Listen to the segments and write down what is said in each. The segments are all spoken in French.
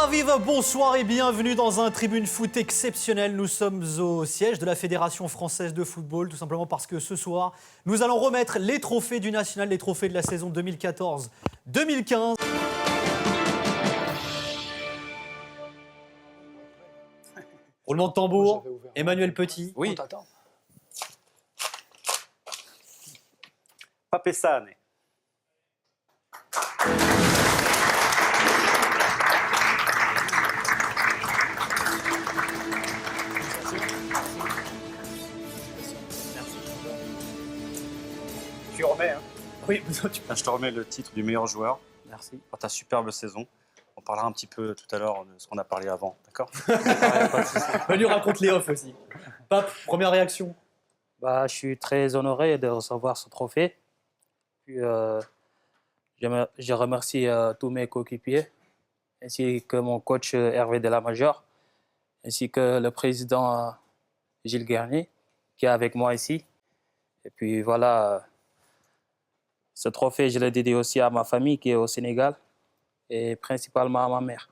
Aviv, bonsoir et bienvenue dans un Tribune Foot exceptionnel. Nous sommes au siège de la Fédération française de football, tout simplement parce que ce soir, nous allons remettre les trophées du national, les trophées de la saison 2014-2015. Roulement de tambour, Emmanuel Petit. Oui. Papessane. Tu remets, hein? Oui, Je te remets le titre du meilleur joueur. Merci. Pour ta superbe saison. On parlera un petit peu tout à l'heure de ce qu'on a parlé avant, d'accord? Manu raconte les off aussi. Pape, première réaction. Je suis très honoré de recevoir ce trophée. Puis, je remercie tous mes coéquipiers, ainsi que mon coach Hervé Delamajor, ainsi que le président Gilles Garnier, qui est avec moi ici. Et puis voilà, ce trophée, je le dédie aussi à ma famille qui est au Sénégal, et principalement à ma mère.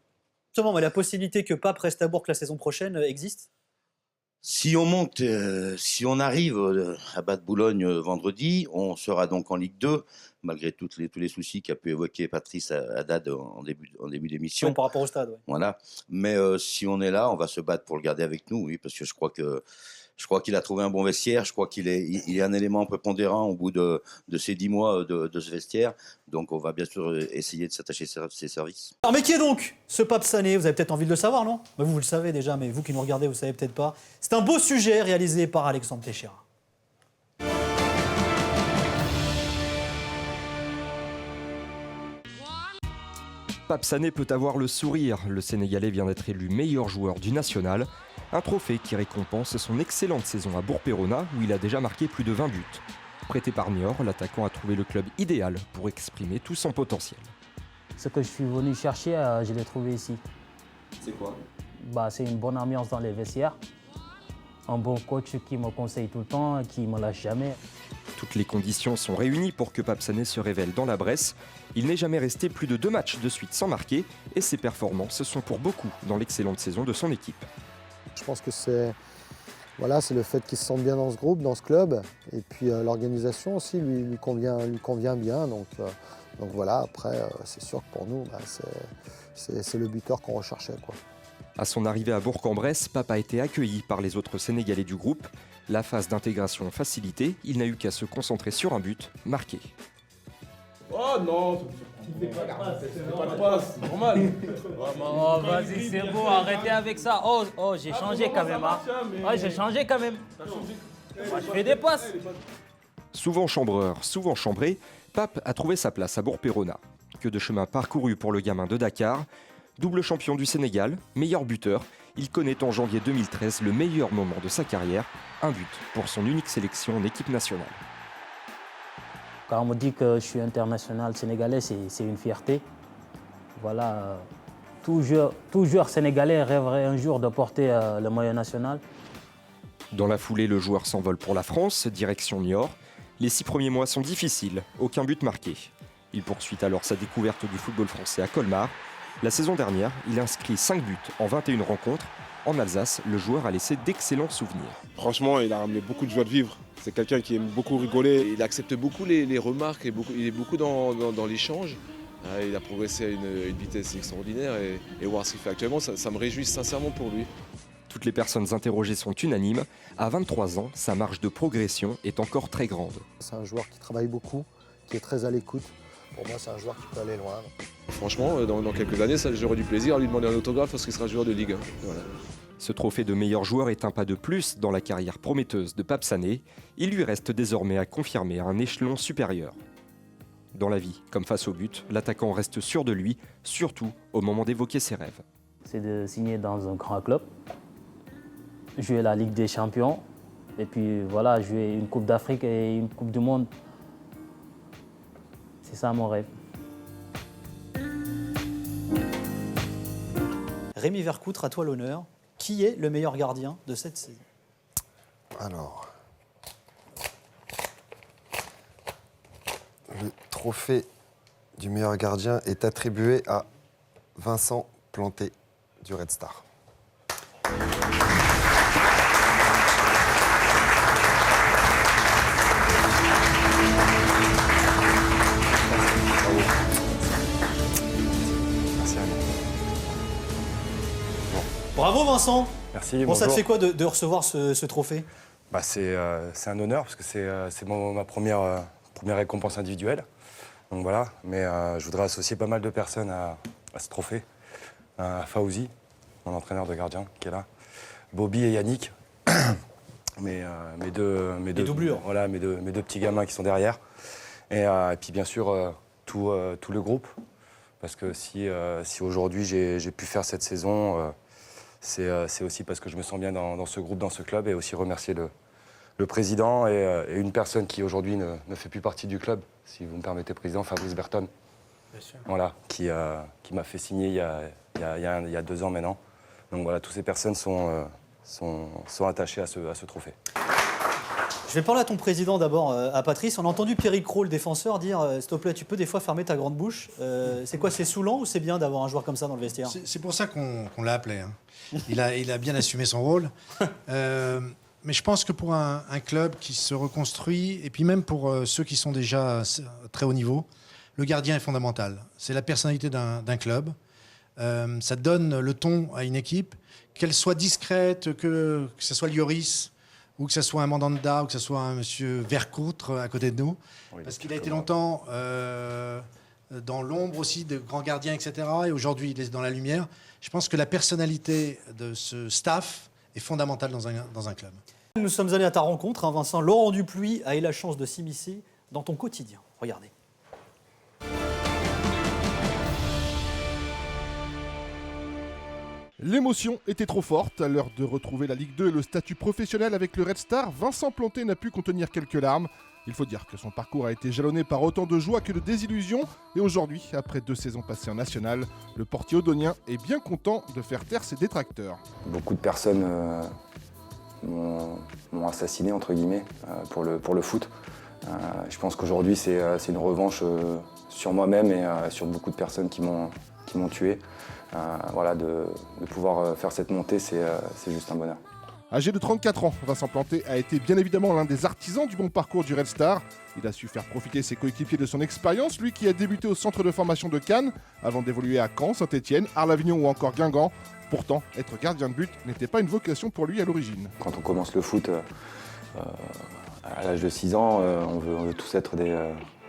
Justement, mais la possibilité que Pape reste à Bourg la saison prochaine existe? Si on monte, si on arrive à battre Boulogne vendredi, on sera donc en Ligue 2, malgré tous les soucis qu'a pu évoquer Patrice Haddad en début d'émission. Oui, par rapport au stade, oui. Voilà. Mais si on est là, on va se battre pour le garder avec nous, oui, parce que je crois qu'il a trouvé un bon vestiaire. Je crois qu'il est un élément prépondérant au bout de ces 10 mois de ce vestiaire. Donc on va bien sûr essayer de s'attacher à ses services. Alors, mais qui est donc ce Pape Sané? Vous avez peut-être envie de le savoir, non? Vous le savez déjà, mais vous qui nous regardez, vous ne savez peut-être pas. C'est un beau sujet réalisé par Alexandre Teixeira. Pape Sané peut avoir le sourire. Le Sénégalais vient d'être élu meilleur joueur du national. Un trophée qui récompense son excellente saison à Bourg-Péronat où il a déjà marqué plus de 20 buts. Prêté par Niort, l'attaquant a trouvé le club idéal pour exprimer tout son potentiel. Ce que je suis venu chercher, je l'ai trouvé ici. C'est quoi? C'est une bonne ambiance dans les vestiaires. Un bon coach qui me conseille tout le temps, qui ne me lâche jamais. Toutes les conditions sont réunies pour que Pape Sané se révèle dans la Bresse. Il n'est jamais resté plus de 2 matchs de suite sans marquer et ses performances sont pour beaucoup dans l'excellente saison de son équipe. Je pense que c'est le fait qu'il se sente bien dans ce groupe, dans ce club. Et puis l'organisation aussi lui convient bien. Donc voilà, après, c'est sûr que pour nous, c'est le buteur qu'on recherchait, quoi. À son arrivée à Bourg-en-Bresse, Pape a été accueilli par les autres Sénégalais du groupe. La phase d'intégration facilitée, il n'a eu qu'à se concentrer sur un but marqué. Oh non, c'est pas de passe, c'est normal. Oh, vas-y, c'est bon, arrêtez avec ça. Oh, j'ai changé quand même. Hein. Ouais, j'ai changé quand même. Moi, je fais des passes. Souvent chambreur, souvent chambré, Pape a trouvé sa place à Bourg-Péronat. Que de chemin parcouru pour le gamin de Dakar. Double champion du Sénégal, meilleur buteur, il connaît en janvier 2013 le meilleur moment de sa carrière, un but pour son unique sélection en équipe nationale. Quand on me dit que je suis international sénégalais, c'est une fierté. Voilà, tout joueur sénégalais rêverait un jour de porter le maillot national. Dans la foulée, le joueur s'envole pour la France, direction Niort. Les 6 premiers mois sont difficiles, aucun but marqué. Il poursuit alors sa découverte du football français à Colmar. La saison dernière, il inscrit 5 buts en 21 rencontres. En Alsace, le joueur a laissé d'excellents souvenirs. Franchement, il a ramené beaucoup de joie de vivre. C'est quelqu'un qui aime beaucoup rigoler. Il accepte beaucoup les remarques et il est beaucoup dans l'échange. Il a progressé à une vitesse extraordinaire et voir ce qu'il fait actuellement, ça me réjouit sincèrement pour lui. Toutes les personnes interrogées sont unanimes. À 23 ans, sa marge de progression est encore très grande. C'est un joueur qui travaille beaucoup, qui est très à l'écoute. Pour moi, c'est un joueur qui peut aller loin. Franchement, dans quelques années, j'aurai du plaisir à lui demander un autographe parce qu'il sera joueur de Ligue 1. Voilà. Ce trophée de meilleur joueur est un pas de plus dans la carrière prometteuse de Pape Sané. Il lui reste désormais à confirmer un échelon supérieur. Dans la vie, comme face au but, l'attaquant reste sûr de lui, surtout au moment d'évoquer ses rêves. C'est de signer dans un grand club, jouer la Ligue des Champions, et puis voilà, jouer une Coupe d'Afrique et une Coupe du Monde. C'est ça mon rêve. Rémi Vercoutre, à toi l'honneur. Qui est le meilleur gardien de cette saison? Alors, le trophée du meilleur gardien est attribué à Vincent Planté du Red Star. Merci Anne. Bravo Vincent. Merci. Bon, ça te bonjour. fait quoi de recevoir ce trophée? Bah, c'est un honneur parce que c'est ma première récompense individuelle. Donc voilà, mais je voudrais associer pas mal de personnes à ce trophée. Fawzi, mon entraîneur de gardien qui est là, Bobby et Yannick, mes deux doublures. Voilà, mes deux petits gamins qui sont derrière. Et puis bien sûr tout le groupe, parce que si aujourd'hui j'ai pu faire cette saison, c'est aussi parce que je me sens bien dans ce groupe, dans ce club, et aussi remercier le président et une personne qui aujourd'hui ne fait plus partie du club, si vous me permettez, président, Fabrice Berton. Bien sûr. Voilà, qui m'a fait signer il y a 2 ans maintenant. Donc voilà, toutes ces personnes sont attachées à ce trophée. Je vais parler à ton président d'abord, à Patrice. On a entendu Pierrick Cros, le défenseur, dire s'il te plaît, tu peux des fois fermer ta grande bouche. C'est quoi, c'est saoulant ou c'est bien d'avoir un joueur comme ça dans le vestiaire? C'est pour ça qu'on l'a appelé. Hein. Il a bien assumé son rôle. Mais je pense que pour un club qui se reconstruit, et puis même pour ceux qui sont déjà très haut niveau, le gardien est fondamental. C'est la personnalité d'un club. Ça donne le ton à une équipe, qu'elle soit discrète, que ce soit Lloris, ou que ce soit un Mandanda, ou que ce soit un monsieur Vercoutre à côté de nous. Oui, parce qu'il a été longtemps dans l'ombre aussi de grands gardiens, etc. Et aujourd'hui, il est dans la lumière. Je pense que la personnalité de ce staff est fondamentale dans un club. Nous sommes allés à ta rencontre, hein, Vincent. Laurent Dupuis a eu la chance de s'immiscer dans ton quotidien. Regardez. L'émotion était trop forte. À l'heure de retrouver la Ligue 2 et le statut professionnel avec le Red Star, Vincent Planté n'a pu contenir quelques larmes. Il faut dire que son parcours a été jalonné par autant de joie que de désillusions. Et aujourd'hui, après 2 saisons passées en national, le portier odonien est bien content de faire taire ses détracteurs. Beaucoup de personnes m'ont assassiné, entre guillemets, pour le foot. Je pense qu'aujourd'hui, c'est une revanche sur moi-même et sur beaucoup de personnes qui m'ont tué. Voilà, de pouvoir faire cette montée, c'est juste un bonheur. Âgé de 34 ans, Vincent Planté a été bien évidemment l'un des artisans du bon parcours du Red Star. Il a su faire profiter ses coéquipiers de son expérience, lui qui a débuté au centre de formation de Cannes, avant d'évoluer à Caen, Saint-Etienne, Arles-Avignon ou encore Guingamp. Pourtant, être gardien de but n'était pas une vocation pour lui à l'origine. Quand on commence le foot à l'âge de 6 ans, on veut tous être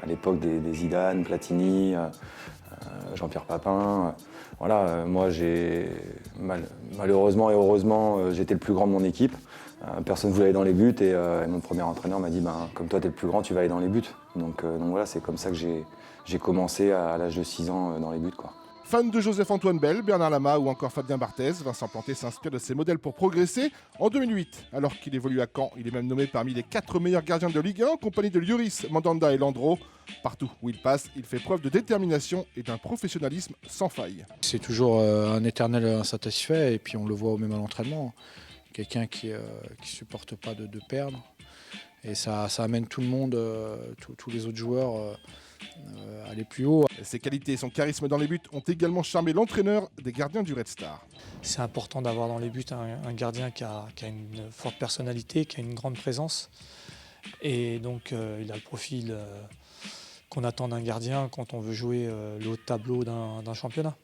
à l'époque des Zidane, Platini, Jean-Pierre Papin. Voilà, moi malheureusement et heureusement, j'étais le plus grand de mon équipe. Personne ne voulait aller dans les buts et mon premier entraîneur m'a dit comme toi tu es le plus grand, tu vas aller dans les buts. Donc voilà, c'est comme ça que j'ai commencé à l'âge de 6 ans dans les buts, quoi. Fan de Joseph-Antoine Bell, Bernard Lama ou encore Fabien Barthez, Vincent Planté s'inspire de ses modèles pour progresser. En 2008, alors qu'il évolue à Caen, il est même nommé parmi les 4 meilleurs gardiens de Ligue 1 en compagnie de Lloris, Mandanda et Landreau. Partout où il passe, il fait preuve de détermination et d'un professionnalisme sans faille. C'est toujours un éternel insatisfait et puis on le voit même à l'entraînement. Quelqu'un qui supporte pas de perdre et ça amène tout le monde, tous les autres joueurs à aller plus haut. Ses qualités et son charisme dans les buts ont également charmé l'entraîneur des gardiens du Red Star. C'est important d'avoir dans les buts un gardien qui a une forte personnalité, qui a une grande présence. Et donc il a le profil qu'on attend d'un gardien quand on veut jouer le haut de tableau d'un championnat.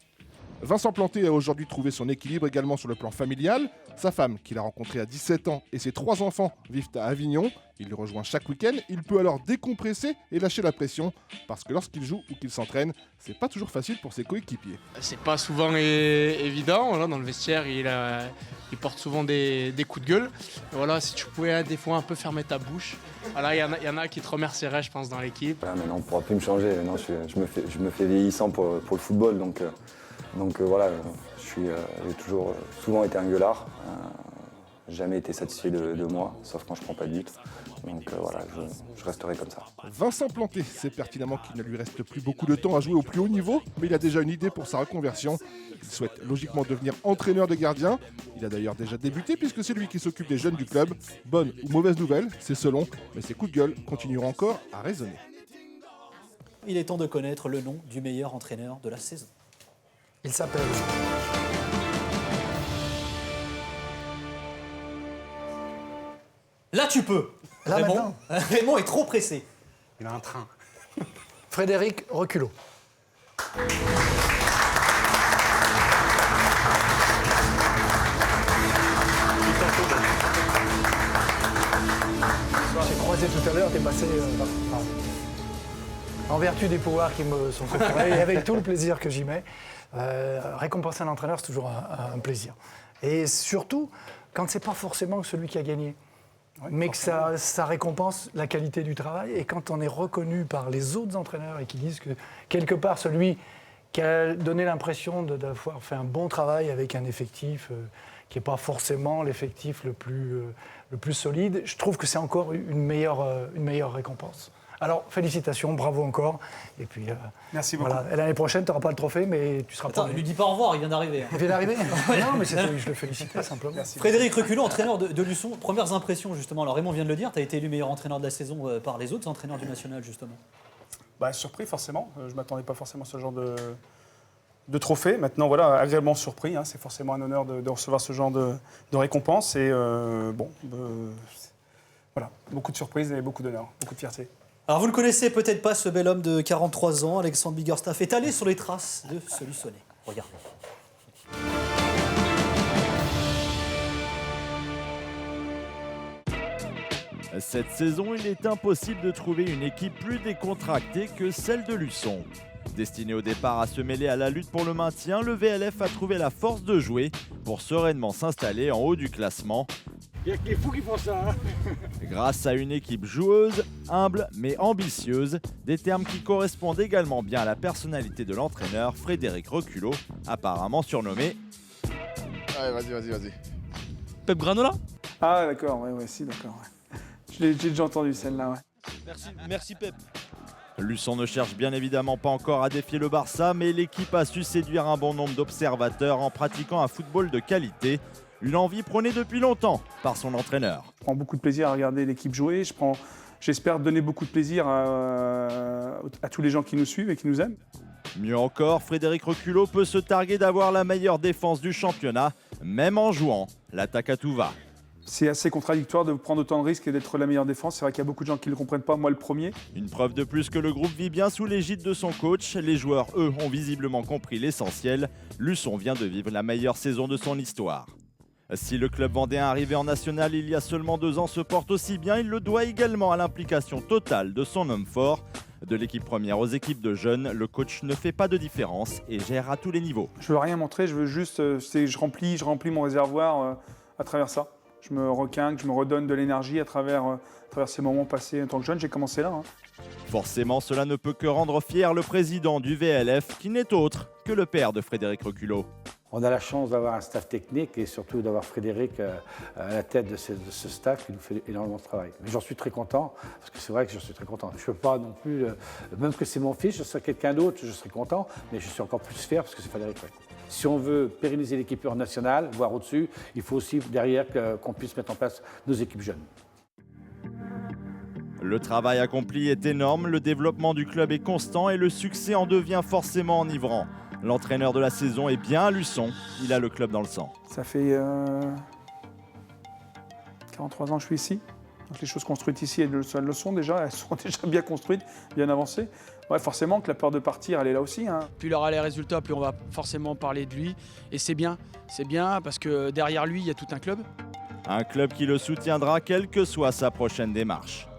Vincent Planté a aujourd'hui trouvé son équilibre également sur le plan familial. Sa femme, qu'il a rencontrée à 17 ans, et ses 3 enfants vivent à Avignon. Il le rejoint chaque week-end. Il peut alors décompresser et lâcher la pression. Parce que lorsqu'il joue ou qu'il s'entraîne, c'est pas toujours facile pour ses coéquipiers. C'est pas souvent évident. Voilà, dans le vestiaire, il porte souvent des coups de gueule. Et voilà, si tu pouvais des fois un peu fermer ta bouche. Voilà, il y en a qui te remercieraient, je pense, dans l'équipe. Voilà, maintenant on ne pourra plus me changer. Maintenant, je me fais vieillissant pour le football. Donc voilà, j'ai toujours souvent été un gueulard, jamais été satisfait de moi, sauf quand je prends pas de but. Donc voilà, je resterai comme ça. Vincent Planté sait pertinemment qu'il ne lui reste plus beaucoup de temps à jouer au plus haut niveau, mais il a déjà une idée pour sa reconversion. Il souhaite logiquement devenir entraîneur de gardiens. Il a d'ailleurs déjà débuté puisque c'est lui qui s'occupe des jeunes du club. Bonne ou mauvaise nouvelle, c'est selon, mais ses coups de gueule continueront encore à résonner. Il est temps de connaître le nom du meilleur entraîneur de la saison. Il s'appelle Là, tu peux. Là, maintenant. Raymond est trop pressé. Il a un train. Frédéric Reculot. J'ai croisé tout à l'heure, t'es passé en vertu des pouvoirs qui me sont conférés et avec tout le plaisir que j'y mets. Récompenser un entraîneur, c'est toujours un plaisir. Et surtout, quand c'est pas forcément celui qui a gagné, mais que ça récompense la qualité du travail. Et quand on est reconnu par les autres entraîneurs et qui disent que quelque part celui qui a donné l'impression d'avoir fait un bon travail avec un effectif qui n'est pas forcément l'effectif le plus solide, je trouve que c'est encore une meilleure récompense. Alors, félicitations, bravo encore. Et puis, merci beaucoup. Voilà. L'année prochaine, tu n'auras pas le trophée, mais tu seras Attends, ne lui dis pas au revoir, il vient d'arriver. Il vient d'arriver. Non, mais je le félicitais simplement. Merci. Frédéric Reculot, entraîneur de Luçon. Premières impressions, justement. Alors, Raymond vient de le dire, tu as été élu meilleur entraîneur de la saison par les autres entraîneurs du national, justement. Surpris, forcément. Je ne m'attendais pas forcément à ce genre de trophée. Maintenant, voilà, agréablement surpris. C'est forcément un honneur de recevoir ce genre de récompense. Et voilà, beaucoup de surprises et beaucoup d'honneur, beaucoup de fierté. Alors, vous ne le connaissez peut-être pas, ce bel homme de 43 ans, Alexandre Biggerstaff, est allé sur les traces de ce Luçonnais. Regardez. Cette saison, il est impossible de trouver une équipe plus décontractée que celle de Luçon. Destiné au départ à se mêler à la lutte pour le maintien, le VLF a trouvé la force de jouer pour sereinement s'installer en haut du classement. Il y a que les fous qui font ça. Grâce à une équipe joueuse, humble mais ambitieuse, des termes qui correspondent également bien à la personnalité de l'entraîneur Frédéric Reculot, apparemment surnommé... Allez, vas-y. Pep Granola. Ah d'accord, ouais, si, d'accord. Ouais. J'ai déjà entendu celle-là, ouais. Merci Pep. Luçon ne cherche bien évidemment pas encore à défier le Barça, mais l'équipe a su séduire un bon nombre d'observateurs en pratiquant un football de qualité. Une envie prônée depuis longtemps par son entraîneur. Je prends beaucoup de plaisir à regarder l'équipe jouer. J'espère donner beaucoup de plaisir à tous les gens qui nous suivent et qui nous aiment. Mieux encore, Frédéric Reculot peut se targuer d'avoir la meilleure défense du championnat, même en jouant l'attaque à tout va. C'est assez contradictoire de prendre autant de risques et d'être la meilleure défense. C'est vrai qu'il y a beaucoup de gens qui ne le comprennent pas, moi le premier. Une preuve de plus que le groupe vit bien sous l'égide de son coach. Les joueurs, eux, ont visiblement compris l'essentiel. Luçon vient de vivre la meilleure saison de son histoire. Si le club vendéen arrivé en national il y a seulement 2 ans se porte aussi bien, il le doit également à l'implication totale de son homme fort. De l'équipe première aux équipes de jeunes, le coach ne fait pas de différence et gère à tous les niveaux. Je veux rien montrer, je veux juste, je remplis mon réservoir à travers ça. Je me requinque, je me redonne de l'énergie à travers ces moments passés en tant que jeune. J'ai commencé là. Forcément, cela ne peut que rendre fier le président du VLF, qui n'est autre que le père de Frédéric Reculot. On a la chance d'avoir un staff technique et surtout d'avoir Frédéric à la tête de ce staff qui nous fait énormément de travail. Mais j'en suis très content, parce que c'est vrai que j'en suis très content. Je ne peux pas non plus, même que c'est mon fils, je serais quelqu'un d'autre, je serais content, mais je suis encore plus fier parce que c'est Frédéric. Si on veut pérenniser l'équipe nationale, voire au-dessus, il faut aussi derrière qu'on puisse mettre en place nos équipes jeunes. Le travail accompli est énorme, le développement du club est constant et le succès en devient forcément enivrant. L'entraîneur de la saison est bien à Luçon, il a le club dans le sang. Ça fait 43 ans que je suis ici. Donc les choses construites ici, elles le sont déjà, elles sont déjà bien construites, bien avancées. Ouais, forcément que la peur de partir, elle est là aussi. Plus il aura les résultats, plus on va forcément parler de lui. Et c'est bien parce que derrière lui, il y a tout un club. Un club qui le soutiendra quelle que soit sa prochaine démarche.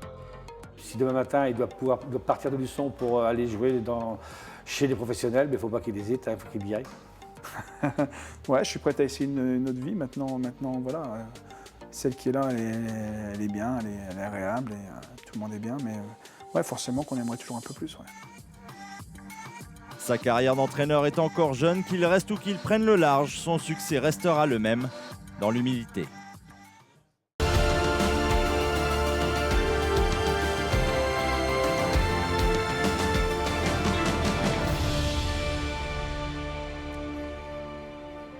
Si demain matin, il doit partir de Luçon pour aller jouer chez les professionnels, mais il ne faut pas qu'il hésite, il faut qu'il y aille. Ouais, je suis prêt à essayer une autre vie. Maintenant voilà, celle qui est là, elle est bien, elle est agréable, et tout le monde est bien, mais ouais, forcément qu'on aimerait toujours un peu plus. Ouais. Sa carrière d'entraîneur est encore jeune, qu'il reste ou qu'il prenne le large, son succès restera le même, dans l'humilité.